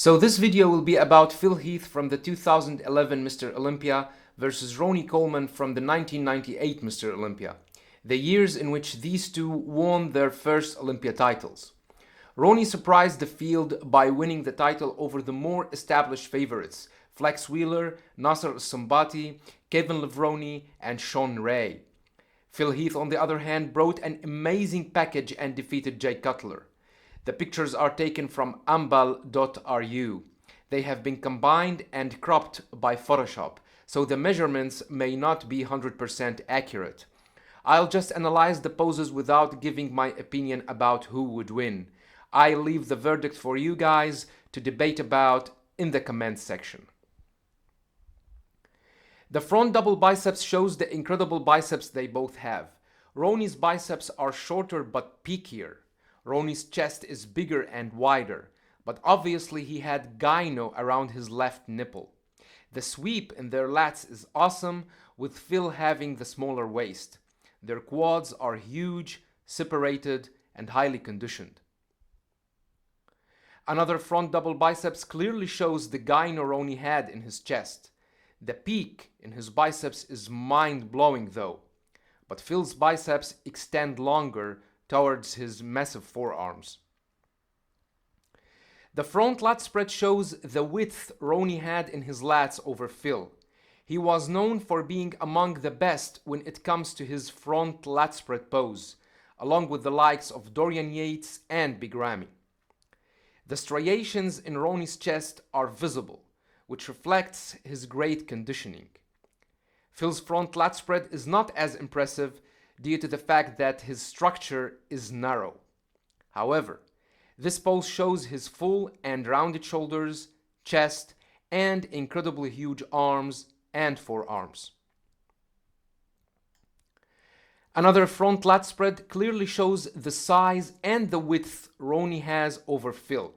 So this video will be about Phil Heath from the 2011 Mr. Olympia versus Ronnie Coleman from the 1998 Mr. Olympia, the years in which these two won their first Olympia titles. Ronnie surprised the field by winning the title over the more established favorites, Flex Wheeler, Nasser Sumbati, Kevin Levrone, and Sean Ray. Phil Heath, on the other hand, brought an amazing package and defeated Jay Cutler. The pictures are taken from ambal.ru. They have been combined and cropped by Photoshop, so the measurements may not be 100% accurate. I'll just analyze the poses without giving my opinion about who would win. I leave the verdict for you guys to debate about in the comments section. The front double biceps shows the incredible biceps they both have. Ronnie's biceps are shorter but peakier. Ronnie's chest is bigger and wider, but obviously he had gyno around his left nipple. The sweep in their lats is awesome, with Phil having the smaller waist. Their quads are huge, separated, and highly conditioned. Another front double biceps clearly shows the gyno Ronnie had in his chest. The peak in his biceps is mind-blowing though, but Phil's biceps extend longer towards his massive forearms. The front lat spread shows the width Ronnie had in his lats over Phil. He was known for being among the best when it comes to his front lat spread pose, along with the likes of Dorian Yates and Big Ramy. The striations in Ronnie's chest are visible, which reflects his great conditioning. Phil's front lat spread is not as impressive due to the fact that his structure is narrow. However, this pose shows his full and rounded shoulders, chest, and incredibly huge arms and forearms. Another front lat spread clearly shows the size and the width Ronnie has over Phil,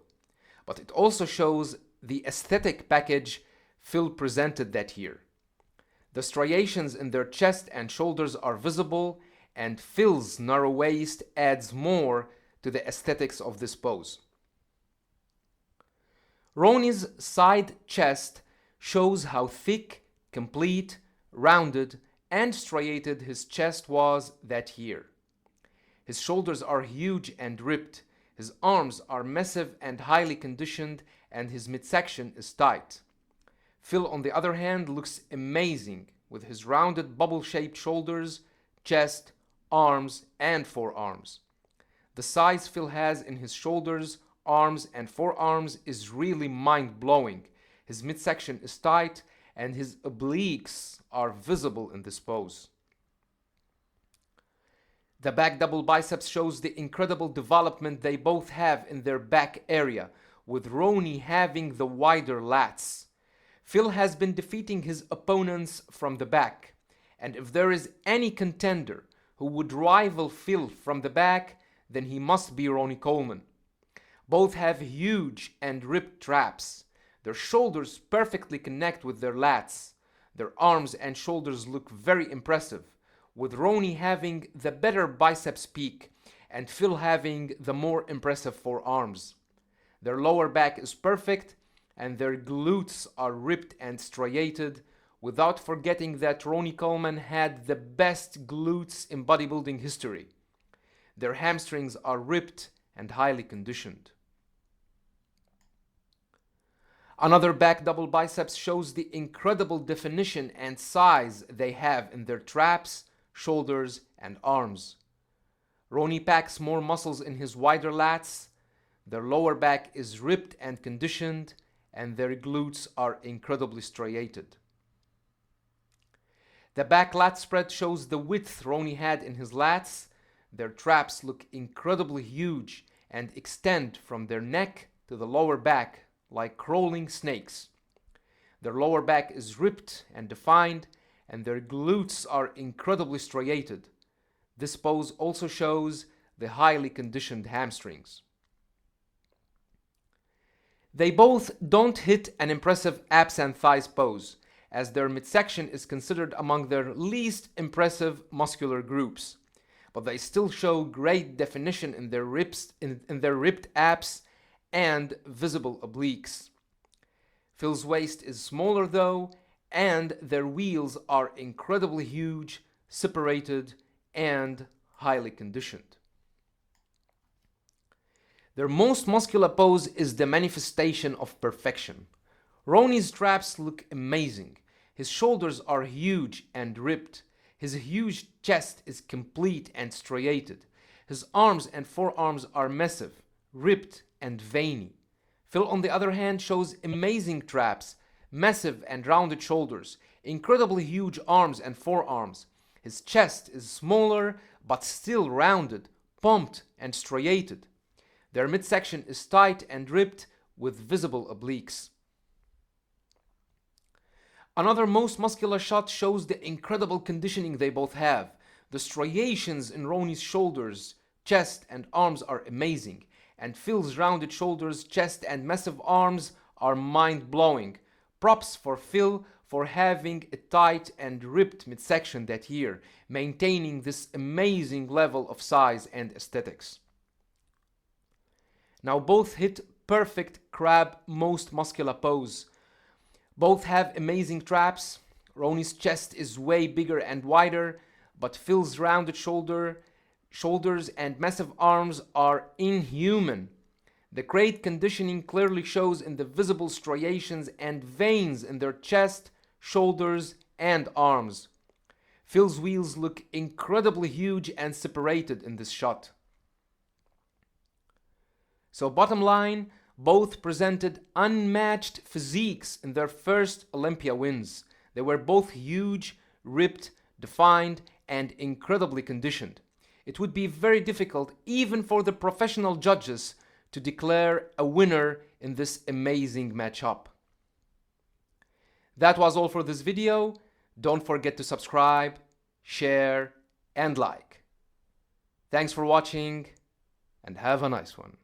but it also shows the aesthetic package Phil presented that year. The striations in their chest and shoulders are visible, and Phil's narrow waist adds more to the aesthetics of this pose. Ronnie's side chest shows how thick, complete, rounded, and striated his chest was that year. His shoulders are huge and ripped, his arms are massive and highly conditioned, and his midsection is tight. Phil, on the other hand, looks amazing with his rounded bubble-shaped shoulders, chest, arms, and forearms. The size Phil has in his shoulders, arms, and forearms is really mind-blowing. His midsection is tight, and his obliques are visible in this pose. The back double biceps shows the incredible development they both have in their back area, with Ronnie having the wider lats. Phil has been defeating his opponents from the back, and if there is any contender who would rival Phil from the back, then he must be Ronnie Coleman. Both have huge and ripped traps. Their shoulders perfectly connect with their lats. Their arms and shoulders look very impressive, with Ronnie having the better biceps peak and Phil having the more impressive forearms. Their lower back is perfect, and their glutes are ripped and striated, without forgetting that Ronnie Coleman had the best glutes in bodybuilding history. Their hamstrings are ripped and highly conditioned. Another back double biceps shows the incredible definition and size they have in their traps, shoulders, and arms. Ronnie packs more muscles in his wider lats, their lower back is ripped and conditioned, and their glutes are incredibly striated. The back lat spread shows the width Ronnie had in his lats. Their traps look incredibly huge and extend from their neck to the lower back like crawling snakes. Their lower back is ripped and defined, and their glutes are incredibly striated. This pose also shows the highly conditioned hamstrings. They both don't hit an impressive abs and thighs pose, as their midsection is considered among their least impressive muscular groups, but they still show great definition in their ripped abs and visible obliques. Phil's waist is smaller though, and their wheels are incredibly huge, separated, and highly conditioned. Their most muscular pose is the manifestation of perfection. Ronnie's traps look amazing. His shoulders are huge and ripped. His huge chest is complete and striated. His arms and forearms are massive, ripped, and veiny. Phil, on the other hand, shows amazing traps, massive and rounded shoulders, incredibly huge arms and forearms. His chest is smaller but still rounded, pumped, and striated. Their midsection is tight and ripped with visible obliques. Another most muscular shot shows the incredible conditioning they both have. The striations in Ronnie's shoulders, chest, and arms are amazing, and Phil's rounded shoulders, chest, and massive arms are mind-blowing. Props for Phil for having a tight and ripped midsection that year, maintaining this amazing level of size and aesthetics. Now both hit perfect crab most muscular pose. Both have amazing traps. Ronnie's chest is way bigger and wider, but Phil's rounded shoulders and massive arms are inhuman. The great conditioning clearly shows in the visible striations and veins in their chest, shoulders, and arms. Phil's wheels look incredibly huge and separated in this shot. So bottom line, both presented unmatched physiques in their first Olympia wins. They were both huge, ripped, defined, and incredibly conditioned. It would be very difficult, even for the professional judges, to declare a winner in this amazing matchup. That was all for this video. Don't forget to subscribe, share, and like. Thanks for watching, and have a nice one.